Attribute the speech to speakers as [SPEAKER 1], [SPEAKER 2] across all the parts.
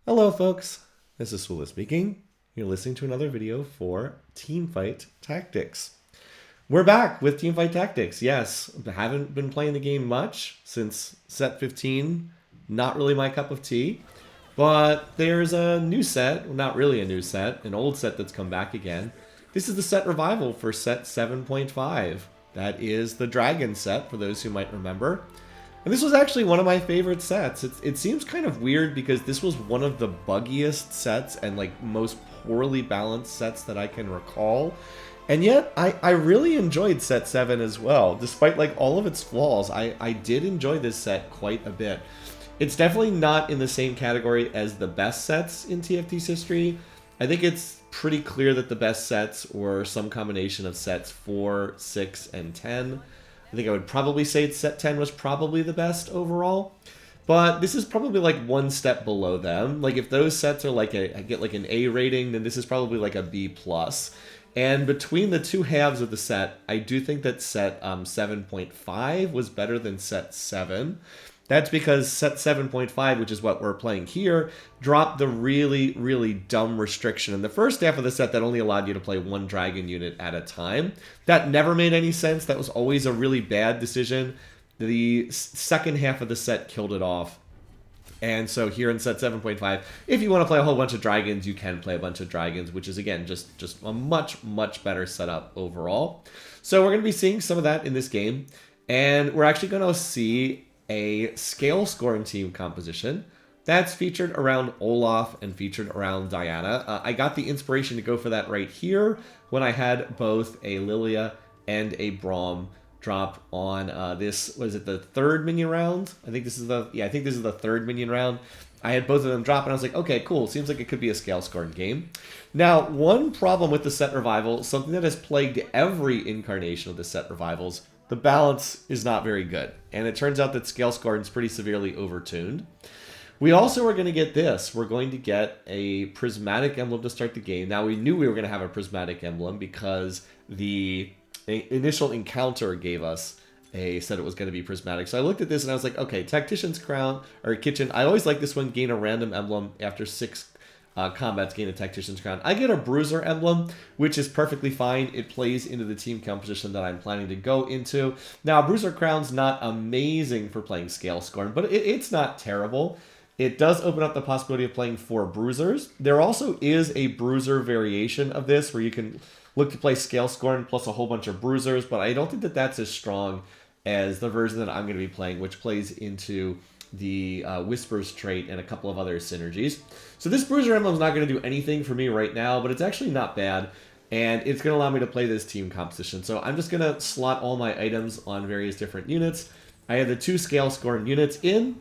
[SPEAKER 1] Hello folks, this is Sula speaking. You're listening to another video for Teamfight Tactics. We're back with Teamfight Tactics. Yes, haven't been playing the game much since set 15. Not really my cup of tea. But there's a new set, well, not really a new set, an old set that's come back again. This is the set revival for set 7.5. That is the Dragon set, for those who might remember. And this was actually one of my favorite sets. It seems kind of weird because this was one of the buggiest sets and like most poorly balanced sets that I can recall. And yet, I really enjoyed set 7 as well. Despite like all of its flaws, I did enjoy this set quite a bit. It's definitely not in the same category as the best sets in TFT's history. I think it's pretty clear that the best sets were some combination of sets 4, 6, and 10. I think I would probably say set 10 was probably the best overall. But this is probably like one step below them. Like if those sets are like I get like an A rating, then this is probably like a B plus. And between the two halves of the set, I do think that set 7.5 was better than set 7. That's because set 7.5, which is what we're playing here, dropped the really, really dumb restriction in the first half of the set that only allowed you to play one dragon unit at a time. That never made any sense. That was always a really bad decision. The second half of the set killed it off. And so here in set 7.5, if you want to play a whole bunch of dragons, you can play a bunch of dragons, which is, again, just a much, much better setup overall. So we're going to be seeing some of that in this game. And we're actually going to see a Scalescorn team composition that's featured around Olaf and featured around Diana. I got the inspiration to go for that right here when I had both a Lilia and a Braum drop on this. Was it the third minion round? I think this is the third minion round. I had both of them drop and I was like, okay, cool. Seems like it could be a Scalescorn game. Now, one problem with the set revival, something that has plagued every incarnation of the set revivals, the balance is not very good. And it turns out that Scalescorn is pretty severely overtuned. We also are going to get this. We're going to get a prismatic emblem to start the game. Now, we knew we were going to have a prismatic emblem because the initial encounter gave us said it was going to be prismatic. So I looked at this and I was like, okay, Tactician's Crown, or Kitchen. I always like this one, gain a random emblem after 6 combats, gain a Tactician's Crown. I get a Bruiser emblem, which is perfectly fine. It plays into the team composition that I'm planning to go into. Now, Bruiser Crown's not amazing for playing Scalescorn, but it's not terrible. It does open up the possibility of playing 4 Bruisers. There also is a Bruiser variation of this where you can look to play Scalescorn plus a whole bunch of Bruisers, but I don't think that that's as strong as the version that I'm going to be playing, which plays into the Whispers trait and a couple of other synergies. So this Bruiser emblem is not going to do anything for me right now, but it's actually not bad, and it's going to allow me to play this team composition. So I'm just going to slot all my items on various different units. I have the 2 Scalescorn units in.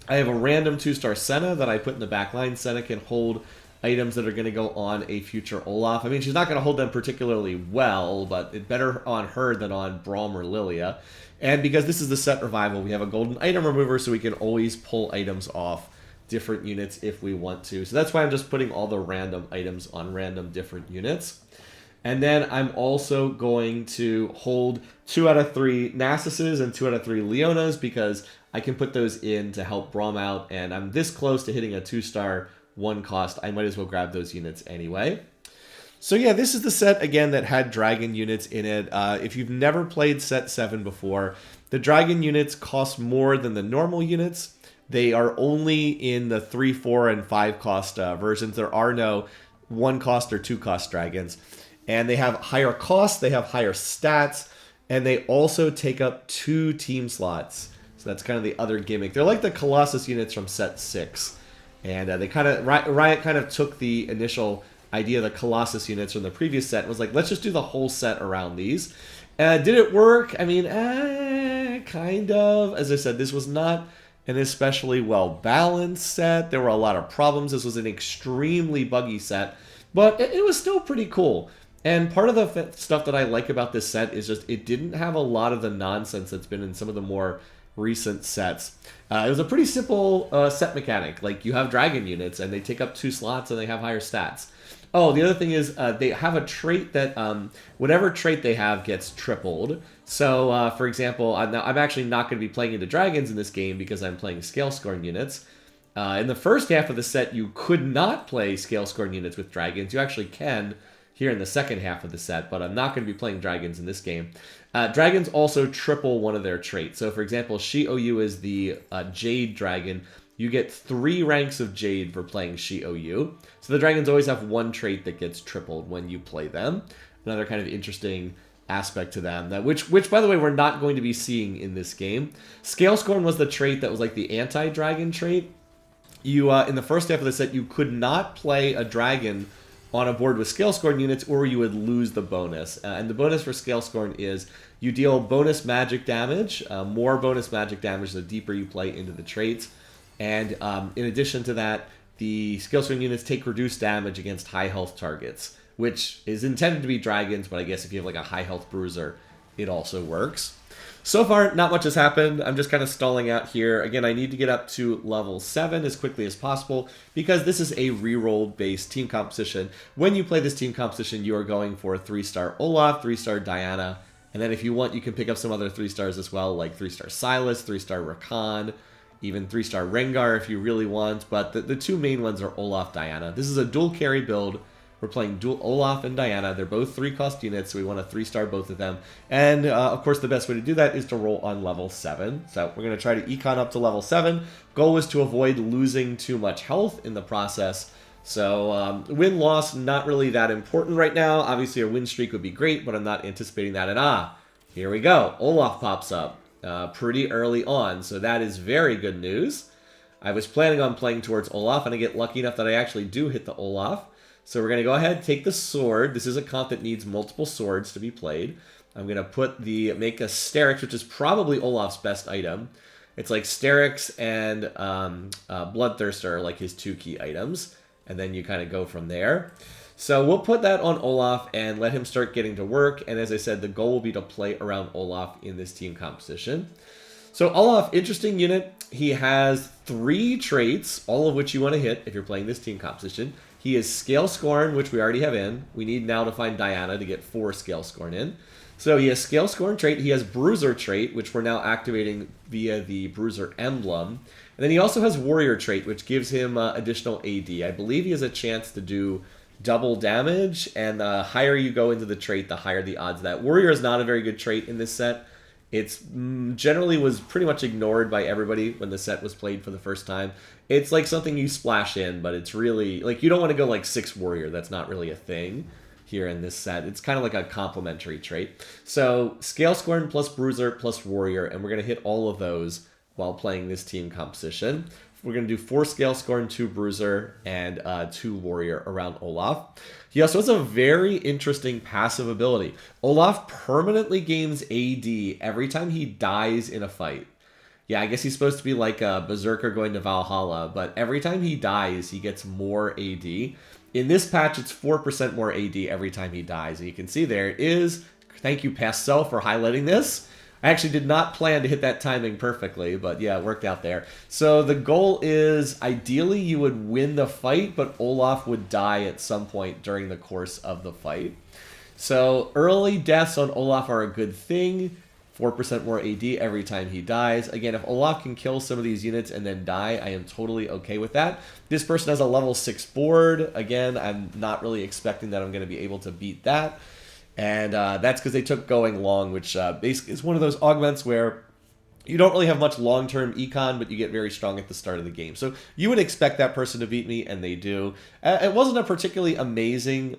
[SPEAKER 1] I have a random 2-star Senna that I put in the back line. Senna can hold items that are going to go on a future Olaf. I mean, she's not going to hold them particularly well, but it's better on her than on Braum or Lilia. And because this is the set revival, we have a golden item remover, so we can always pull items off different units if we want to. So that's why I'm just putting all the random items on random different units. And then I'm also going to hold 2 out of 3 Nasus's and 2 out of 3 Leonas because I can put those in to help Braum out, and I'm this close to hitting a 2-star 1 cost. I might as well grab those units anyway. So yeah, this is the set, again, that had dragon units in it. If you've never played set 7 before, the dragon units cost more than the normal units. They are only in the 3, 4, and 5 cost versions. There are no 1 cost or 2 cost dragons. And they have higher costs, they have higher stats, and they also take up 2 team slots. So that's kind of the other gimmick. They're like the Colossus units from set 6. And they Riot kind of took the initial idea of the Colossus units from the previous set and was like, let's just do the whole set around these. Did it work? I mean, kind of. As I said, this was not an especially well-balanced set. There were a lot of problems. This was an extremely buggy set, but it was still pretty cool. And part of the stuff that I like about this set is just it didn't have a lot of the nonsense that's been in some of the more recent sets. It was a pretty simple set mechanic. Like, you have dragon units, and they take up 2 slots, and they have higher stats. Oh, the other thing is they have a trait that whatever trait they have gets tripled. So, for example, I'm actually not going to be playing into dragons in this game because I'm playing Scalescorn units. In the first half of the set, you could not play Scalescorn units with dragons. You actually can here in the second half of the set, but I'm not going to be playing dragons in this game. Dragons also triple one of their traits. So, for example, Shi-Ou is the Jade Dragon. You get 3 ranks of Jade for playing Shi-Ou. So the dragons always have one trait that gets tripled when you play them. Another kind of interesting aspect to them, which by the way, we're not going to be seeing in this game. Scalescorn was the trait that was like the anti-dragon trait. You in the first half of the set, you could not play a dragon on a board with Scalescorn units, or you would lose the bonus. And the bonus for Scalescorn is you deal bonus magic damage, more bonus magic damage the deeper you play into the traits. And in addition to that, the Scalescorn units take reduced damage against high health targets, which is intended to be dragons, but I guess if you have like a high health bruiser, it also works. So far, not much has happened. I'm just kind of stalling out here. Again, I need to get up to level 7 as quickly as possible because this is a reroll based team composition. When you play this team composition, you are going for 3-star Olaf, 3-star Diana, and then if you want, you can pick up some other 3-stars as well, like 3-star Silas, 3-star Rakan, even 3-star Rengar if you really want, but the 2 main ones are Olaf, Diana. This is a dual carry build. We're playing dual Olaf and Diana. They're both 3-cost units, so we want to 3-star both of them. And, of course, the best way to do that is to roll on level 7. So we're going to try to econ up to level 7. Goal is to avoid losing too much health in the process. So win-loss, not really that important right now. Obviously, a win streak would be great, but I'm not anticipating that. And here we go. Olaf pops up pretty early on, so that is very good news. I was planning on playing towards Olaf, and I get lucky enough that I actually do hit the Olaf. So we're going to go ahead and take the sword. This is a comp that needs multiple swords to be played. I'm going to make a Sterix, which is probably Olaf's best item. It's like Sterix and Bloodthirster are like his 2 key items. And then you kind of go from there. So we'll put that on Olaf and let him start getting to work. And as I said, the goal will be to play around Olaf in this team composition. So Olaf, interesting unit. He has 3 traits, all of which you want to hit if you're playing this team composition. He is Scalescorn, which we already have in. We need now to find Diana to get 4 Scalescorn in. So he has Scalescorn trait. He has Bruiser trait, which we're now activating via the Bruiser emblem. And then he also has Warrior trait, which gives him additional AD. I believe he has a chance to do double damage, and the higher you go into the trait, the higher the odds of that. Warrior is not a very good trait in this set. It's generally was pretty much ignored by everybody when the set was played for the first time. It's like something you splash in, but it's really, like, you don't want to go like 6 Warrior. That's not really a thing here in this set. It's kind of like a complementary trait. So Scalescorn plus Bruiser plus Warrior, and we're going to hit all of those while playing this team composition. We're going to do 4 Scalescorn, 2 Bruiser, and 2 Warrior around Olaf. He also has a very interesting passive ability. Olaf permanently gains AD every time he dies in a fight. Yeah, I guess he's supposed to be like a Berserker going to Valhalla, but every time he dies, he gets more AD. In this patch, it's 4% more AD every time he dies. And you can see there it is. Thank you, Pastel, for highlighting this. I actually did not plan to hit that timing perfectly, but yeah, it worked out there. So the goal is, ideally, you would win the fight, but Olaf would die at some point during the course of the fight. So early deaths on Olaf are a good thing. 4% more AD every time he dies. Again, if Olaf can kill some of these units and then die, I am totally okay with that. This person has a level 6 board. Again, I'm not really expecting that I'm going to be able to beat that. And that's because they took Going Long, which basically is one of those augments where you don't really have much long-term econ, but you get very strong at the start of the game. So you would expect that person to beat me, and they do. It wasn't a particularly amazing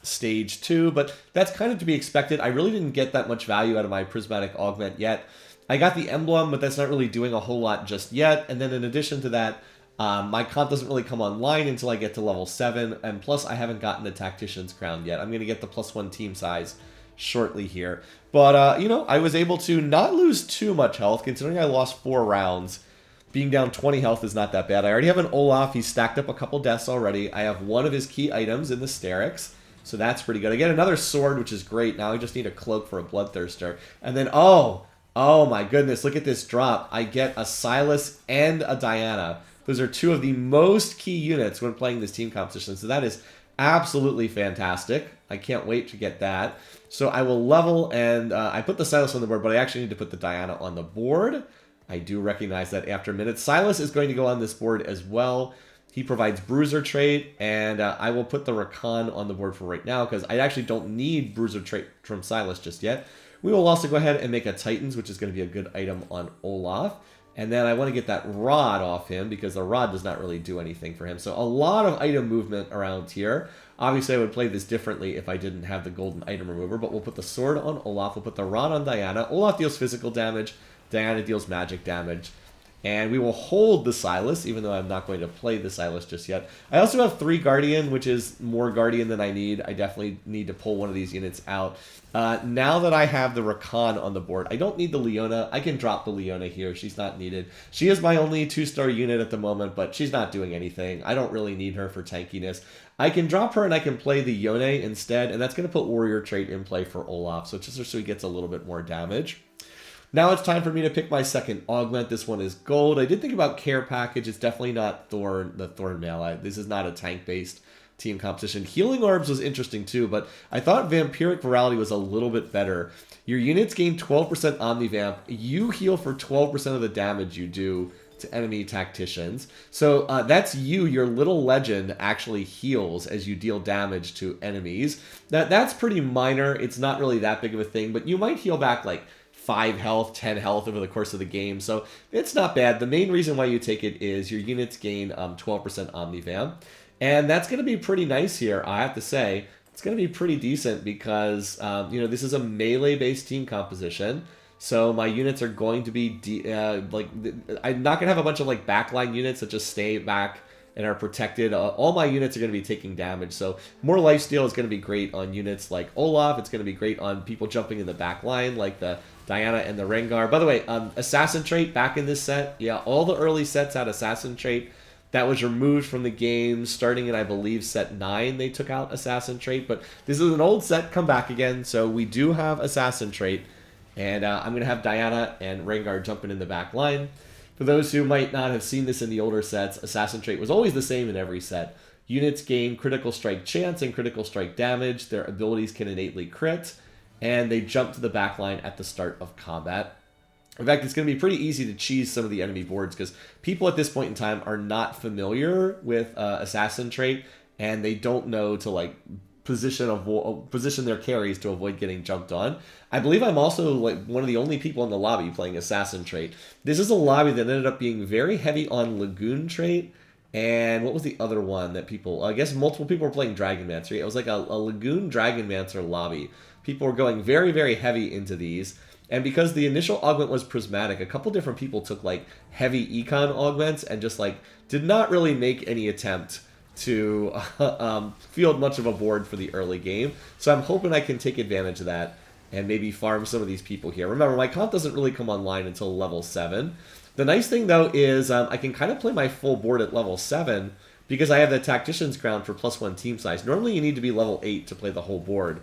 [SPEAKER 1] stage 2, but that's kind of to be expected. I really didn't get that much value out of my Prismatic Augment yet. I got the emblem, but that's not really doing a whole lot just yet. And then in addition to that, my comp doesn't really come online until I get to level 7, and plus I haven't gotten the Tactician's Crown yet. I'm going to get the +1 team size shortly here. But, you know, I was able to not lose too much health, considering I lost 4 rounds. Being down 20 health is not that bad. I already have an Olaf. He's stacked up a couple deaths already. I have one of his key items in the Sterix, so that's pretty good. I get another sword, which is great. Now I just need a cloak for a Bloodthirster. And then, oh my goodness, look at this drop. I get a Silas and a Diana. Those are 2 of the most key units when playing this team composition, so that is absolutely fantastic. I can't wait to get that. So I will level, and I put the Silas on the board, but I actually need to put the Diana on the board. I do recognize that after minutes. Silas is going to go on this board as well. He provides Bruiser trait, and I will put the Rakan on the board for right now because I actually don't need Bruiser trait from Silas just yet. We will also go ahead and make a Titans, which is going to be a good item on Olaf. And then I want to get that Rod off him because the Rod does not really do anything for him. So a lot of item movement around here. Obviously, I would play this differently if I didn't have the golden item remover, but we'll put the sword on Olaf. We'll put the Rod on Diana. Olaf deals physical damage. Diana deals magic damage. And we will hold the Silas, even though I'm not going to play the Silas just yet. I also have 3 Guardian, which is more Guardian than I need. I definitely need to pull one of these units out. Now that I have the Rakan on the board, I don't need the Leona. I can drop the Leona here. She's not needed. She is my only 2-star unit at the moment, but she's not doing anything. I don't really need her for tankiness. I can drop her and I can play the Yone instead, and that's going to put Warrior trait in play for Olaf, so just so he gets a little bit more damage. Now it's time for me to pick my second augment. This one is gold. I did think about Care Package. It's definitely not the Thorn Mail. This is not a tank-based team competition. Healing Orbs was interesting too, but I thought Vampiric Virality was a little bit better. Your units gain 12% Omnivamp. You heal for 12% of the damage you do to enemy tacticians. So that's your little legend actually heals as you deal damage to enemies. That's pretty minor. It's not really that big of a thing, but you might heal back like 5 health, 10 health over the course of the game. So it's not bad. The main reason why you take it is your units gain 12% Omnivamp. And that's going to be pretty nice here, I have to say. It's going to be pretty decent because, this is a melee-based team composition. So my units are going to be, I'm not going to have a bunch of like backline units that just stay back and are protected. All my units are going to be taking damage. So more lifesteal is going to be great on units like Olaf. It's going to be great on people jumping in the back line like the Diana and the Rengar. By the way, Assassin trait back in this set. Yeah, all the early sets had Assassin trait. That was removed from the game starting in, I believe, set 9. They took out Assassin trait. But this is an old set come back again. So we do have Assassin trait. And I'm going to have Diana and Rengar jumping in the back line. For those who might not have seen this in the older sets, Assassin trait was always the same in every set. Units gain critical strike chance and critical strike damage. Their abilities can innately crit. And they jump to the back line at the start of combat. In fact, it's going to be pretty easy to cheese some of the enemy boards because people at this point in time are not familiar with Assassin trait, and they don't know to like position their carries to avoid getting jumped on. I believe I'm also like one of the only people in the lobby playing Assassin trait. This is a lobby that ended up being very heavy on Lagoon trait, and what was the other one that people? I guess multiple people were playing Dragonmancer. It was like a Lagoon Dragonmancer lobby. People were going very, very heavy into these. And because the initial augment was prismatic, a couple different people took like heavy econ augments and just like did not really make any attempt to field much of a board for the early game. So I'm hoping I can take advantage of that and maybe farm some of these people here. Remember, my comp doesn't really come online until level 7. The nice thing though is I can kind of play my full board at level 7 because I have the Tactician's Crown for +1 team size. Normally you need to be level 8 to play the whole board.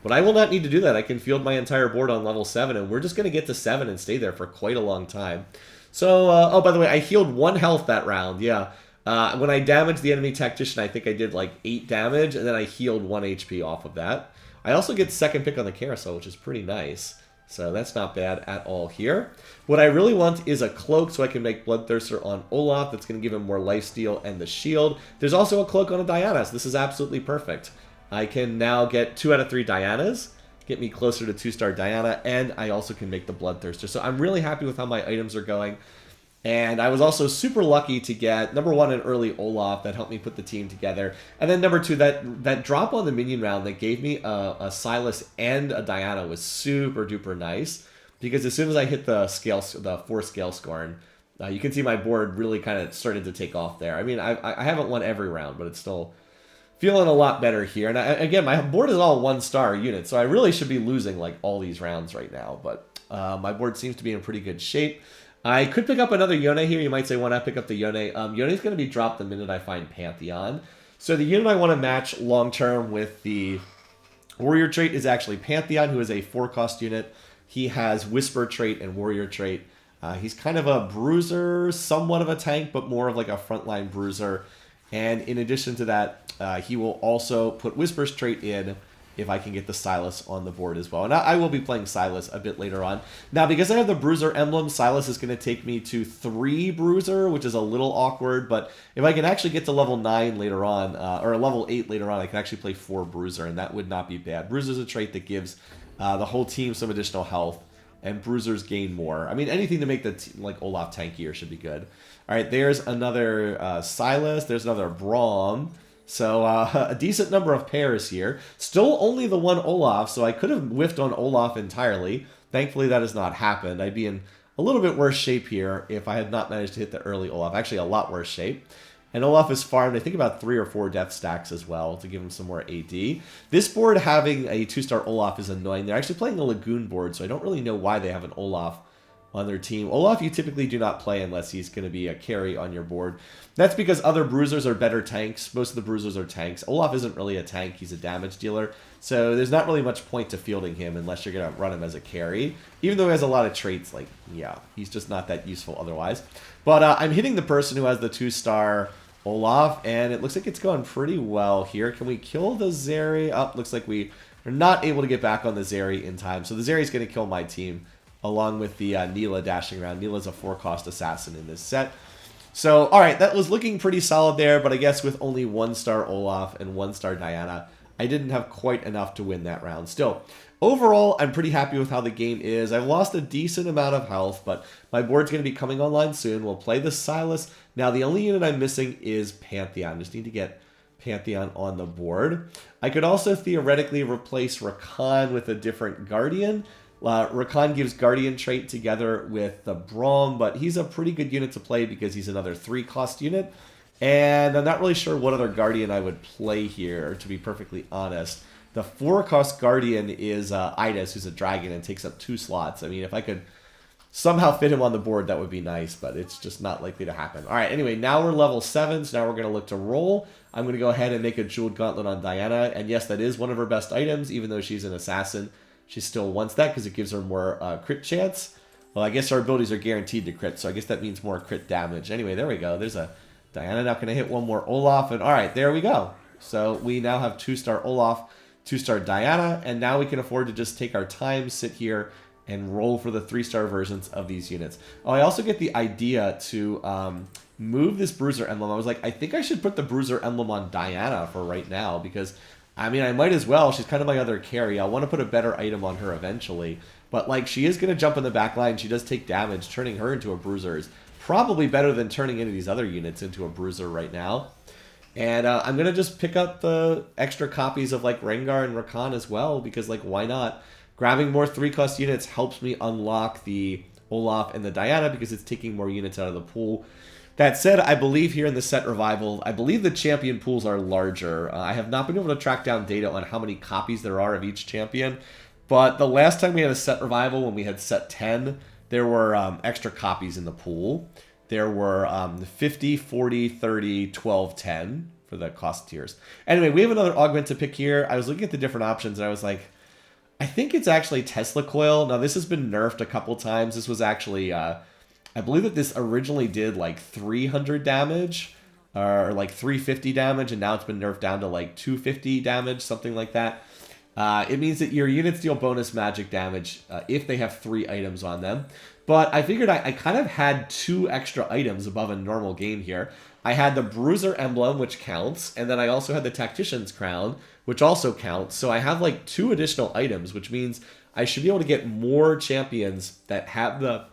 [SPEAKER 1] But I will not need to do that. I can field my entire board on level 7, and we're just going to get to 7 and stay there for quite a long time. So, oh, by the way, I healed 1 health that round, yeah. When I damaged the enemy tactician, I think I did like 8 damage, and then I healed 1 HP off of that. I also get second pick on the carousel, which is pretty nice. So that's not bad at all here. What I really want is a cloak so I can make Bloodthirster on Olaf. That's going to give him more lifesteal and the shield. There's also a cloak on a Diana, so this is absolutely perfect. I can now get 2 out of 3 Dianas, get me closer to 2-star Diana, and I also can make the Bloodthirster. So I'm really happy with how my items are going. And I was also super lucky to get, number 1, an early Olaf that helped me put the team together. And then number 2, that drop on the minion round that gave me a Silas and a Diana was super duper nice. Because as soon as I hit the 4 Scalescorn, you can see my board really kind of started to take off there. I mean, I haven't won every round, but it's still feeling a lot better here. And again, my board is all 1-star units, so I really should be losing like all these rounds right now. But my board seems to be in pretty good shape. I could pick up another Yone here. You might say, why not pick up the Yone? Yone's going to be dropped the minute I find Pantheon. So the unit I want to match long-term with the Warrior trait is actually Pantheon, who is a 4-cost unit. He has Whisper trait and Warrior trait. He's kind of a bruiser, somewhat of a tank, but more of like a frontline bruiser. And in addition to that, he will also put Whisper's trait in if I can get the Silas on the board as well. And I will be playing Silas a bit later on. Now, because I have the Bruiser emblem, Silas is going to take me to 3 Bruiser, which is a little awkward. But if I can actually get to level 9 later on, or level 8 later on, I can actually play 4 Bruiser, and that would not be bad. Bruiser is a trait that gives the whole team some additional health, and Bruisers gain more. I mean, anything to make the like Olaf tankier should be good. All right, there's another Silas. There's another Braum. So a decent number of pairs here. Still only the one Olaf, so I could have whiffed on Olaf entirely. Thankfully, that has not happened. I'd be in a little bit worse shape here if I had not managed to hit the early Olaf. Actually, a lot worse shape. And Olaf is farmed, I think, about 3 or 4 death stacks as well to give him some more AD. This board having a 2-star Olaf is annoying. They're actually playing a Lagoon board, so I don't really know why they have an Olaf on their team. Olaf you typically do not play unless he's going to be a carry on your board. That's because other bruisers are better tanks. Most of the bruisers are tanks. Olaf isn't really a tank. He's a damage dealer. So there's not really much point to fielding him unless you're going to run him as a carry. Even though he has a lot of traits, like, yeah, he's just not that useful otherwise. But I'm hitting the person who has the 2-star Olaf, and it looks like it's going pretty well here. Can we kill the Zeri? Oh, looks like we are not able to get back on the Zeri in time. So the Zeri's going to kill my team, along with the Neela dashing around. Neela's a 4-cost assassin in this set. So, alright, that was looking pretty solid there, but I guess with only 1-star Olaf and 1-star Diana, I didn't have quite enough to win that round. Still, overall, I'm pretty happy with how the game is. I've lost a decent amount of health, but my board's going to be coming online soon. We'll play the Silas. Now, the only unit I'm missing is Pantheon. Just need to get Pantheon on the board. I could also theoretically replace Rakan with a different Guardian. Rakan gives Guardian trait together with the Braum, but he's a pretty good unit to play because he's another 3-cost unit. And I'm not really sure what other Guardian I would play here, to be perfectly honest. The 4-cost Guardian is Idas, who's a dragon and takes up 2 slots. I mean, if I could somehow fit him on the board, that would be nice, but it's just not likely to happen. All right, anyway, now we're level 7, so now we're going to look to roll. I'm going to go ahead and make a Jeweled Gauntlet on Diana, and yes, that is one of her best items, even though she's an assassin. She still wants that because it gives her more crit chance. Well, I guess our abilities are guaranteed to crit, so I guess that means more crit damage. Anyway, there we go. There's a Diana now going to hit one more Olaf, and all right, there we go. So we now have 2-star Olaf, 2-star Diana, and now we can afford to just take our time, sit here, and roll for the 3-star versions of these units. Oh, I also get the idea to move this Bruiser emblem. I was like, I think I should put the Bruiser emblem on Diana for right now because, I mean, I might as well. She's kind of my other carry. I want to put a better item on her eventually. But, like, she is going to jump in the back line. She does take damage. Turning her into a Bruiser is probably better than turning any of these other units into a Bruiser right now. And I'm going to just pick up the extra copies of, like, Rengar and Rakan as well because, like, why not? Grabbing more 3-cost units helps me unlock the Olaf and the Diana because it's taking more units out of the pool. That said, I believe here in the set revival, I believe the champion pools are larger. I have not been able to track down data on how many copies there are of each champion, but the last time we had a set revival, when we had set 10, there were extra copies in the pool. There were 50, 40, 30, 12, 10 for the cost tiers. Anyway, we have another augment to pick here. I was looking at the different options, and I was like, I think it's actually Tesla Coil. Now, this has been nerfed a couple times. This was actually, I believe that this originally did like 300 damage, or like 350 damage, and now it's been nerfed down to like 250 damage, something like that. It means that your units deal bonus magic damage if they have 3 items on them. But I figured I kind of had 2 extra items above a normal game here. I had the Bruiser Emblem, which counts, and then I also had the Tactician's Crown, which also counts. So I have like 2 additional items, which means I should be able to get more champions that have the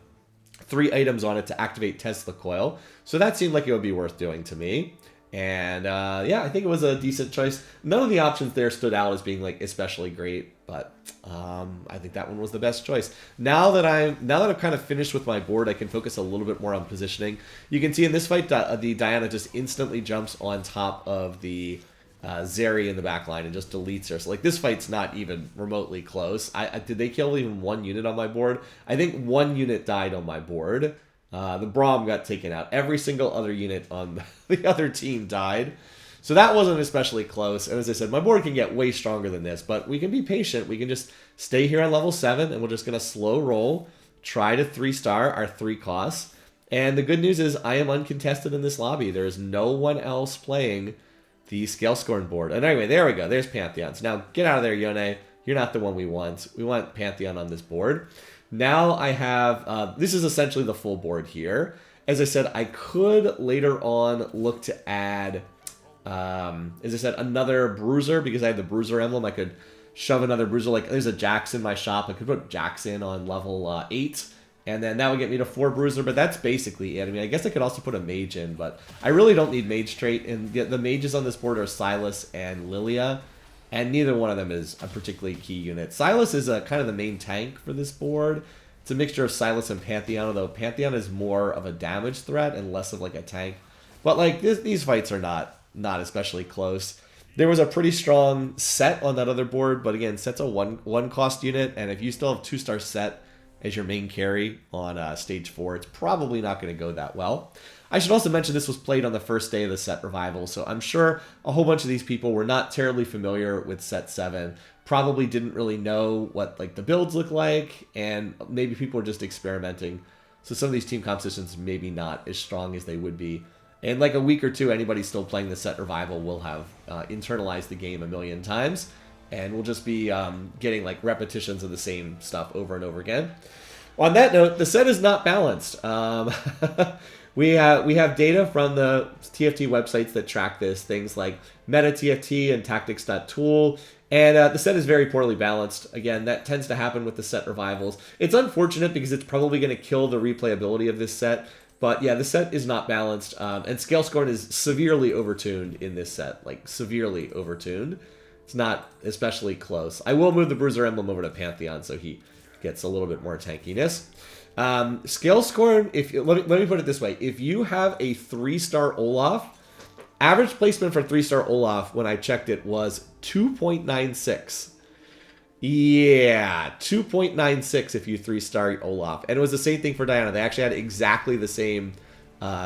[SPEAKER 1] 3 items on it to activate Tesla Coil. So that seemed like it would be worth doing to me. And yeah, I think it was a decent choice. None of the options there stood out as being like especially great, but I think that one was the best choice. Now that I've kind of finished with my board, I can focus a little bit more on positioning. You can see in this fight, the Diana just instantly jumps on top of the Zeri in the back line and just deletes her. So like this fight's not even remotely close. Did they kill even 1 unit on my board? I think 1 unit died on my board. The Braum got taken out. Every single other unit on the other team died. So that wasn't especially close. And as I said, my board can get way stronger than this, but we can be patient. We can just stay here on level 7, and we're just going to slow roll, try to 3-star our 3 costs. And the good news is I am uncontested in this lobby. There is no one else playing the Scalescorn board. And anyway, there we go. There's Pantheons. Now, get out of there, Yone. You're not the one we want. We want Pantheon on this board. Now I have, this is essentially the full board here. As I said, I could later on look to add, as I said, another bruiser because I have the bruiser emblem. I could shove another bruiser. Like, there's a Jax in my shop. I could put Jax in on level 8. And then that would get me to 4 bruiser, but that's basically it. I mean, I guess I could also put a mage in, but I really don't need mage trait. And the mages on this board are Silas and Lilia, and neither one of them is a particularly key unit. Silas is kind of the main tank for this board. It's a mixture of Silas and Pantheon, although Pantheon is more of a damage threat and less of like a tank. But like these fights are not especially close. There was a pretty strong set on that other board, but again, set's a one cost unit, and if you still have 2-star set as your main carry on stage 4, it's probably not going to go that well. I should also mention this was played on the first day of the set revival, so I'm sure a whole bunch of these people were not terribly familiar with set 7, probably didn't really know what like the builds look like, and maybe people are just experimenting. So some of these team compositions maybe not as strong as they would be. In like a week or two, anybody still playing the set revival will have internalized the game a million times, and we'll just be getting like repetitions of the same stuff over and over again. On that note, the set is not balanced. We have data from the TFT websites that track this, things like MetaTFT and Tactics.tool, and the set is very poorly balanced. Again, that tends to happen with the set revivals. It's unfortunate because it's probably going to kill the replayability of this set, but yeah, the set is not balanced, and Scalescorn is severely overtuned in this set, like severely overtuned. It's not especially close. I will move the Bruiser emblem over to Pantheon so he gets a little bit more tankiness. Scalescorn, let me put it this way. If you have a 3-star Olaf, average placement for 3-star Olaf, when I checked it, was 2.96. Yeah, 2.96 if you 3-star Olaf. And it was the same thing for Diana. They actually had exactly the same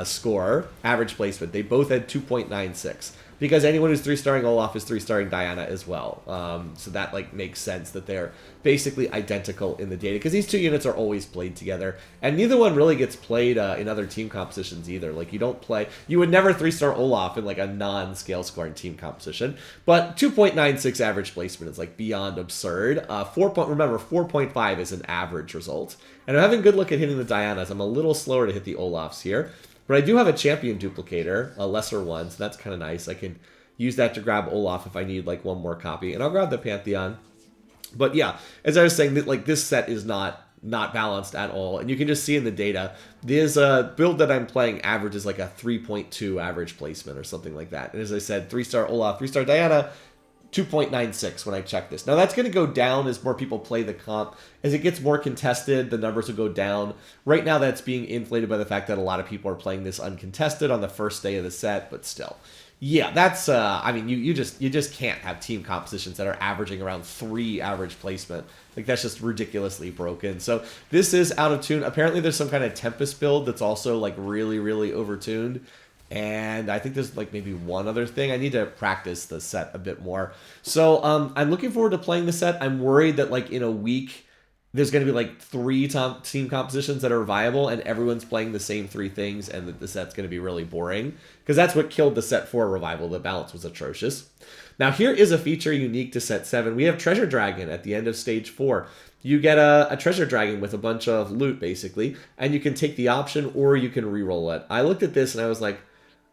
[SPEAKER 1] score, average placement. They both had 2.96. Because anyone who's 3-starring Olaf is 3-starring Diana as well. So that like makes sense that they're basically identical in the data. Because these two units are always played together. And neither one really gets played in other team compositions either. Like you don't play... You would never 3-star Olaf in like a non-Scalescorn team composition. But 2.96 average placement is like beyond absurd. Remember, 4.5 is an average result. And I'm having good luck at hitting the Dianas. I'm a little slower to hit the Olafs here. But I do have a champion duplicator, a lesser one, so that's kind of nice. I can use that to grab Olaf if I need like one more copy, and I'll grab the Pantheon. But yeah, as I was saying, like this set is not balanced at all, and you can just see in the data, this build that I'm playing averages like a 3.2 average placement or something like that. And as I said, 3-star Olaf, 3-star Diana, 2.96 when I check this. Now that's going to go down as more people play the comp. As it gets more contested, the numbers will go down. Right now that's being inflated by the fact that a lot of people are playing this uncontested on the first day of the set, but still. Yeah, that's, I mean, you just can't have team compositions that are averaging around 3 average placement. Like, that's just ridiculously broken. So this is out of tune. Apparently there's some kind of Tempest build that's also like really, really overtuned. And I think there's like maybe one other thing. I need to practice the set a bit more. So I'm looking forward to playing the set. I'm worried that like in a week, there's going to be like 3 team compositions that are viable and everyone's playing the same 3 things and that the set's going to be really boring. Because that's what killed the set 4 revival. The balance was atrocious. Now here is a feature unique to set 7. We have Treasure Dragon at the end of stage 4. You get a Treasure Dragon with a bunch of loot basically. And you can take the option or you can reroll it. I looked at this and I was like,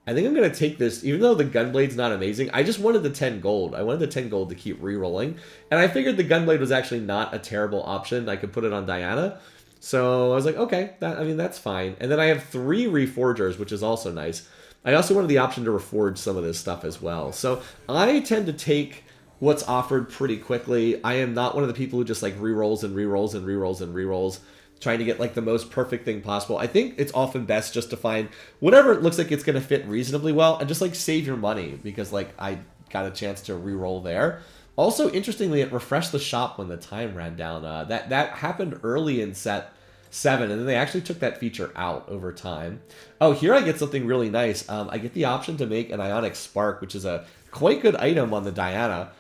[SPEAKER 1] I think I'm going to take this, even though the Gunblade's not amazing. I just wanted the 10 gold. I wanted the 10 gold to keep re-rolling. And I figured the Gunblade was actually not a terrible option. I could put it on Diana. So I was like, okay, that's fine. And then I have 3 Reforgers, which is also nice. I also wanted the option to reforge some of this stuff as well. So I tend to take what's offered pretty quickly. I am not one of the people who just like re-rolls and re-rolls and re-rolls and re-rolls, trying to get like the most perfect thing possible. I think it's often best just to find whatever it looks like it's going to fit reasonably well and just like save your money because like I got a chance to re-roll there. Also, interestingly, it refreshed the shop when the time ran down. That happened early in set 7, and then they actually took that feature out over time. Oh, here I get something really nice. I get the option to make an Ionic Spark, which is a quite good item on the Diana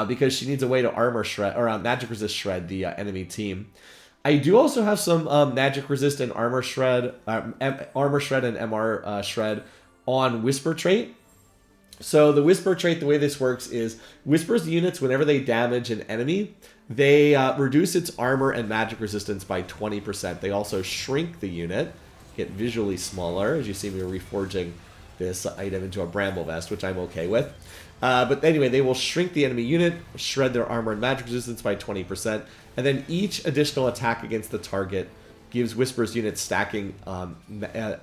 [SPEAKER 1] because she needs a way to armor shred or magic resist shred the enemy team. I do also have some magic resist and armor shred and MR shred on Whisper trait. So the Whisper trait, the way this works is Whisper's units, whenever they damage an enemy, they reduce its armor and magic resistance by 20%. They also shrink the unit, get visually smaller. As you see me reforging this item into a Bramble Vest, which I'm okay with. But anyway, they will shrink the enemy unit, shred their armor and magic resistance by 20%, and then each additional attack against the target gives Whisper's units stacking AD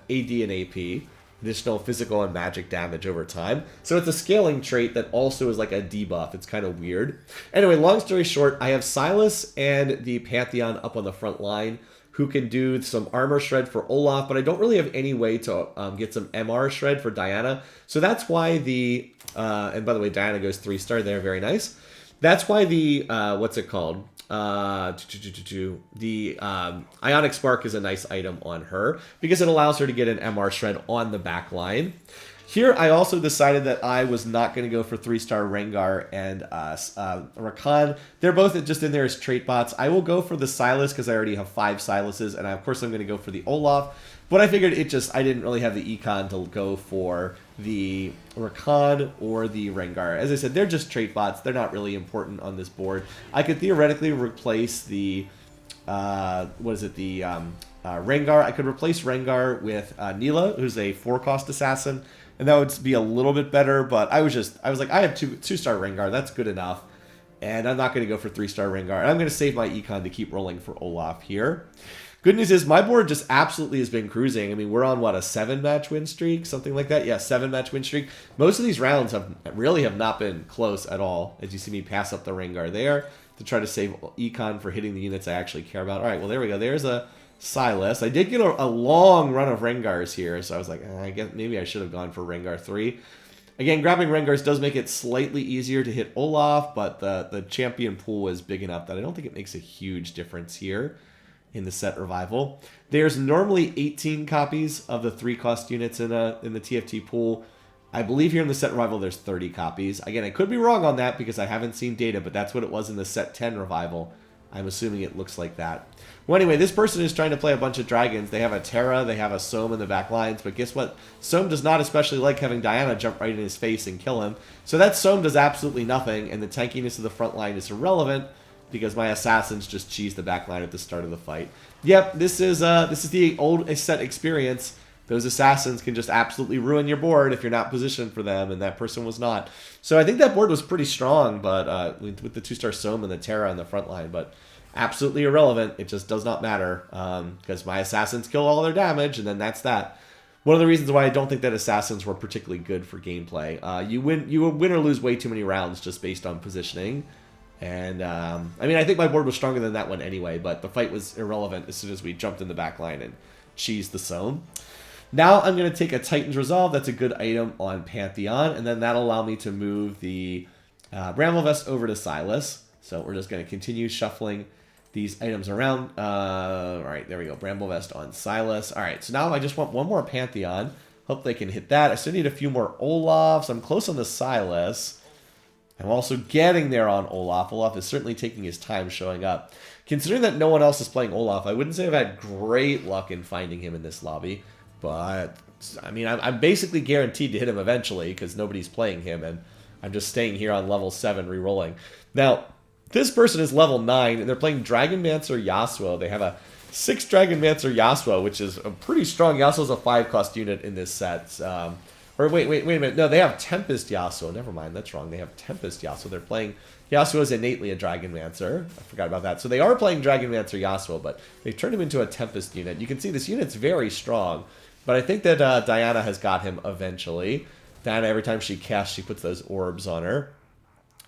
[SPEAKER 1] and AP, additional physical and magic damage over time. So it's a scaling trait that also is like a debuff. It's kind of weird. Anyway, long story short, I have Silas and the Pantheon up on the front line who can do some armor shred for Olaf, but I don't really have any way to get some MR shred for Diana. So that's why the, and by the way, Diana goes 3-star there, very nice. That's why the, what's it called? The Ionic Spark is a nice item on her because it allows her to get an MR shred on the back line. Here, I also decided that I was not going to go for 3-star Rengar and Rakan. They're both just in there as trait bots. I will go for the Silas because I already have 5 Silases, and of course I'm going to go for the Olaf. But I figured I didn't really have the econ to go for the Rakan or the Rengar. As I said, they're just trait bots. They're not really important on this board. I could theoretically replace the, Rengar. I could replace Rengar with Neela, who's a 4-cost assassin. And that would be a little bit better, but I was like, I have 2-star Rengar. That's good enough. And I'm not going to go for 3-star Rengar. And I'm going to save my econ to keep rolling for Olaf here. Good news is my board just absolutely has been cruising. I mean, we're on, what, a 7-match win streak? Something like that? Yeah, 7-match win streak. Most of these rounds have not been close at all. As you see me pass up the Rengar there to try to save econ for hitting the units I actually care about. All right, well, there we go. There's a Silas. I did get a long run of Rengars here, so I was like, I guess maybe I should have gone for Rengar 3. Again, grabbing Rengars does make it slightly easier to hit Olaf, but the champion pool is big enough that I don't think it makes a huge difference here in the set revival. There's normally 18 copies of the 3-cost units in the TFT pool. I believe here in the set revival there's 30 copies. Again, I could be wrong on that because I haven't seen data, but that's what it was in the set 10 revival. I'm assuming it looks like that. Well, anyway, this person is trying to play a bunch of dragons. They have a Terra, they have a Soam in the back lines, but guess what? Soam does not especially like having Diana jump right in his face and kill him. So that Soam does absolutely nothing, and the tankiness of the front line is irrelevant because my assassins just cheese the back line at the start of the fight. Yep, this is the old set experience. Those assassins can just absolutely ruin your board if you're not positioned for them, and that person was not. So I think that board was pretty strong, but with the 2-star Soam and the Terra on the front line, but absolutely irrelevant. It just does not matter because my assassins kill all their damage, and then that's that. One of the reasons why I don't think that assassins were particularly good for gameplay. You win or lose way too many rounds just based on positioning. And, I mean, I think my board was stronger than that one anyway, but the fight was irrelevant as soon as we jumped in the back line and cheesed the Soam. Now I'm going to take a Titan's Resolve. That's a good item on Pantheon, and then that'll allow me to move the Bramble Vest over to Silas. So we're just going to continue shuffling these items around. All right, there we go. Bramble Vest on Silas. All right, so now I just want one more Pantheon. Hope they can hit that. I still need a few more Olafs. I'm close on the Silas. I'm also getting there on Olaf. Olaf is certainly taking his time showing up. Considering that no one else is playing Olaf, I wouldn't say I've had great luck in finding him in this lobby. But, I mean, I'm basically guaranteed to hit him eventually because nobody's playing him, and I'm just staying here on level 7 re-rolling. Now, this person is level 9, and they're playing Dragonmancer Yasuo. They have a 6 Dragonmancer Yasuo, which is a pretty strong. Yasuo's a 5-cost unit in this set. Or wait a minute. No, they have Tempest Yasuo. Never mind, that's wrong. They have Tempest Yasuo. They're playing... Yasuo is innately a Dragonmancer. I forgot about that. So they are playing Dragonmancer Yasuo, but they've turned him into a Tempest unit. You can see this unit's very strong. But I think that Diana has got him eventually. Diana, every time she casts, she puts those orbs on her.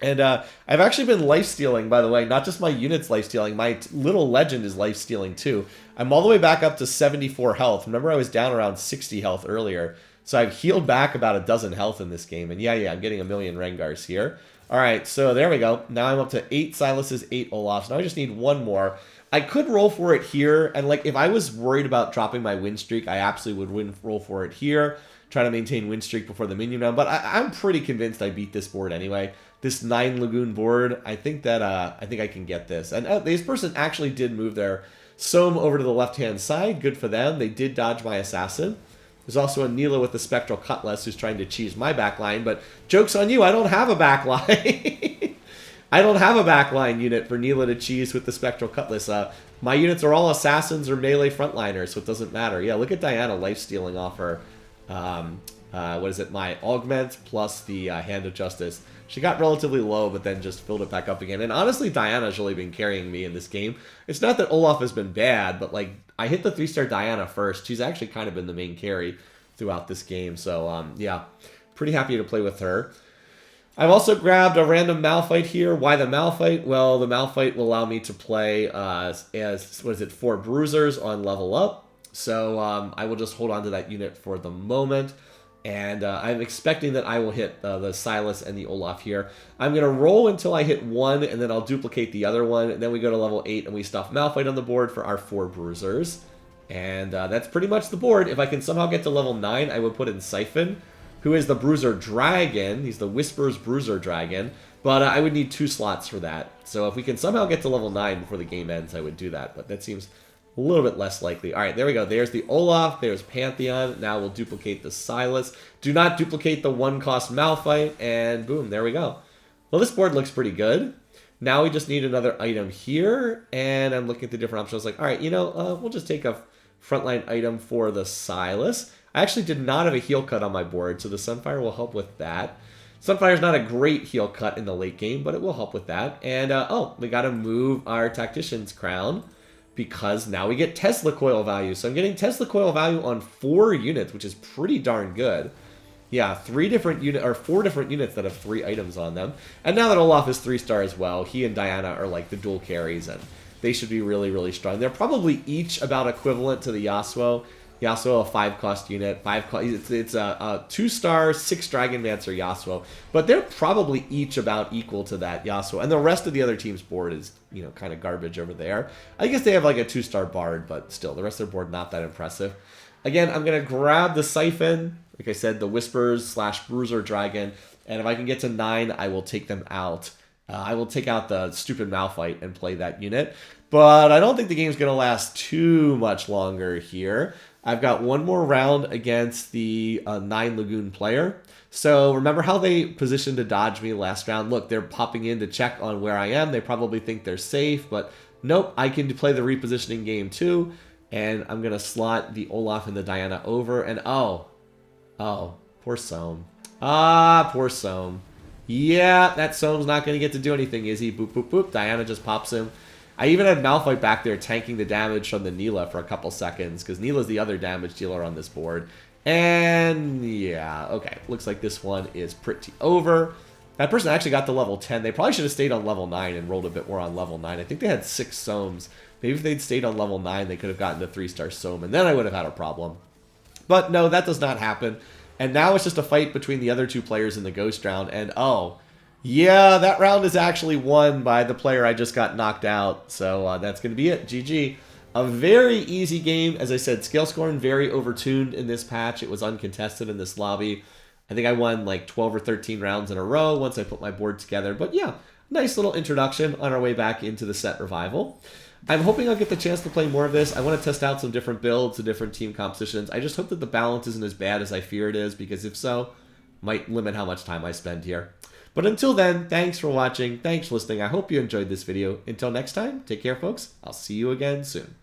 [SPEAKER 1] And I've actually been lifestealing, by the way. Not just my units lifestealing. My little legend is lifestealing, too. I'm all the way back up to 74 health. Remember, I was down around 60 health earlier. So I've healed back about a dozen health in this game. And yeah, I'm getting a million Rengars here. All right, so there we go. Now I'm up to 8 Silases, 8 Olafs. Now I just need one more. I could roll for it here, and like if I was worried about dropping my win streak, I absolutely would roll for it here, try to maintain win streak before the minion round. But I'm pretty convinced I beat this board anyway. This 9 Lagoon board, I think I can get this. And this person actually did move their Soam over to the left-hand side. Good for them. They did dodge my assassin. There's also a Neela with the Spectral Cutlass who's trying to cheese my backline, but joke's on you, I don't have a backline. I don't have a backline unit for Neela to cheese with the Spectral Cutlass. My units are all assassins or melee frontliners, so it doesn't matter. Yeah, look at Diana lifestealing off her, what is it, my Augment plus the Hand of Justice. She got relatively low, but then just filled it back up again. And honestly, Diana's really been carrying me in this game. It's not that Olaf has been bad, but like I hit the 3-star Diana first. She's actually kind of been the main carry throughout this game. So yeah, pretty happy to play with her. I've also grabbed a random Malphite here. Why the Malphite? Well, the Malphite will allow me to play as, what is it, 4 Bruisers on level up. So I will just hold on to that unit for the moment. And I'm expecting that I will hit the Silas and the Olaf here. I'm going to roll until I hit 1, and then I'll duplicate the other one. And then we go to level 8, and we stuff Malphite on the board for our 4 Bruisers. And that's pretty much the board. If I can somehow get to level 9, I would put in Siphon, who is the Bruiser Dragon. He's the Whispers Bruiser Dragon. But I would need 2 slots for that. So if we can somehow get to level 9 before the game ends, I would do that. But that seems a little bit less likely. All right, there we go. There's the Olaf. There's Pantheon. Now we'll duplicate the Silas. Do not duplicate the 1-cost Malphite. And boom, there we go. Well, this board looks pretty good. Now we just need another item here. And I'm looking at the different options. Like, all right, you know, we'll just take a frontline item for the Silas. I actually did not have a heal cut on my board, so the Sunfire will help with that. Sunfire's not a great heal cut in the late game, but it will help with that. And, oh, we got to move our Tactician's Crown, because now we get Tesla coil value. So I'm getting Tesla coil value on 4 units, which is pretty darn good. Yeah, 4 different units that have 3 items on them. And now that Olaf is 3-star as well, he and Diana are like the dual carries, and they should be really, really strong. They're probably each about equivalent to the Yasuo. Yasuo, a 5-cost unit. It's a 2-star, 6 Dragonmancer Yasuo. But they're probably each about equal to that Yasuo. And the rest of the other team's board is, you know, kind of garbage over there. I guess they have like a 2-star Bard, but still, the rest of their board not that impressive. Again, I'm going to grab the Siphon. Like I said, the Whispers / Bruiser Dragon. And if I can get to 9, I will take them out. I will take out the stupid Malphite and play that unit. But I don't think the game's going to last too much longer here. I've got one more round against the 9 Lagoon player. So remember how they positioned to dodge me last round? Look, they're popping in to check on where I am. They probably think they're safe, but nope, I can play the repositioning game too. And I'm going to slot the Olaf and the Diana over. And oh, poor Soam. Poor Soam. Yeah, that Soam's not going to get to do anything, is he? Boop, boop, boop. Diana just pops him. I even had Malphite back there tanking the damage from the Neela for a couple seconds, because Neela's the other damage dealer on this board. And yeah, okay. Looks like this one is pretty over. That person actually got to level 10. They probably should have stayed on level 9 and rolled a bit more on level 9. I think they had 6 Soams. Maybe if they'd stayed on level 9, they could have gotten the 3-star Soam, and then I would have had a problem. But no, that does not happen. And now it's just a fight between the other 2 players in the Ghost round, and oh, yeah, that round is actually won by the player I just got knocked out. So that's going to be it. GG. A very easy game. As I said, Scalescorn very overtuned in this patch. It was uncontested in this lobby. I think I won like 12 or 13 rounds in a row once I put my board together. But yeah, nice little introduction on our way back into the set revival. I'm hoping I'll get the chance to play more of this. I want to test out some different builds, some different team compositions. I just hope that the balance isn't as bad as I fear it is, because if so, might limit how much time I spend here. But until then, thanks for watching. Thanks for listening. I hope you enjoyed this video. Until next time, take care, folks. I'll see you again soon.